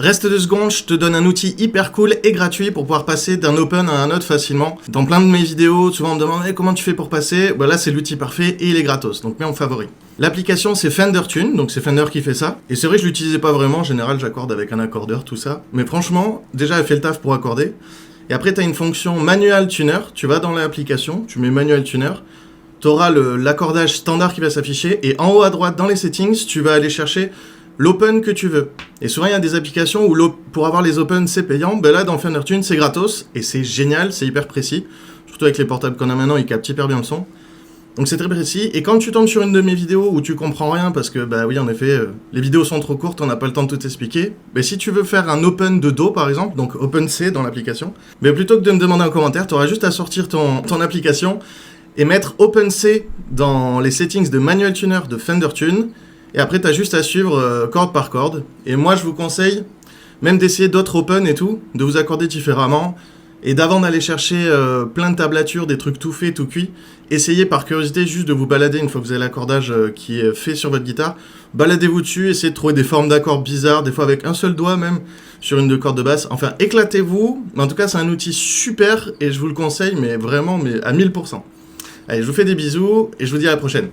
Reste 2 secondes, je te donne un outil hyper cool et gratuit pour pouvoir passer d'un open à un autre facilement. Dans plein de mes vidéos, souvent on me demande comment tu fais pour passer. Bah là c'est l'outil parfait et il est gratos, donc mets en favori. L'application c'est Fender Tune, donc c'est Fender qui fait ça. Et c'est vrai que je l'utilisais pas vraiment, en général j'accorde avec un accordeur, tout ça. Mais franchement, déjà elle fait le taf pour accorder. Et après tu as une fonction Manual Tuner, tu vas dans l'application, tu mets Manual Tuner. Tu auras l'accordage standard qui va s'afficher. Et en haut à droite dans les settings, tu vas aller chercher l'open que tu veux. Et souvent, il y a des applications où pour avoir les open, c'est payant. Ben là, dans Fender Tune, c'est gratos. Et c'est génial, c'est hyper précis. Surtout avec les portables qu'on a maintenant, ils captent hyper bien le son. Donc c'est très précis. Et quand tu tombes sur une de mes vidéos où tu comprends rien, parce que, bah oui, en effet, les vidéos sont trop courtes, on n'a pas le temps de tout expliquer. Mais si tu veux faire un open de Do, par exemple, donc open C dans l'application, mais plutôt que de me demander un commentaire, tu auras juste à sortir ton application et mettre Open C dans les settings de Manual Tuner de Fender Tune. Et après, tu as juste à suivre corde par corde. Et moi, je vous conseille même d'essayer d'autres open et tout, de vous accorder différemment. Et d'avant d'aller chercher plein de tablatures, des trucs tout faits, tout cuits, essayez par curiosité juste de vous balader une fois que vous avez l'accordage qui est fait sur votre guitare. Baladez-vous dessus, essayez de trouver des formes d'accords bizarres, des fois avec un seul doigt même, sur une de corde de basse. Enfin, éclatez-vous. En tout cas, c'est un outil super et je vous le conseille, mais vraiment à 1000%. Allez, je vous fais des bisous et je vous dis à la prochaine.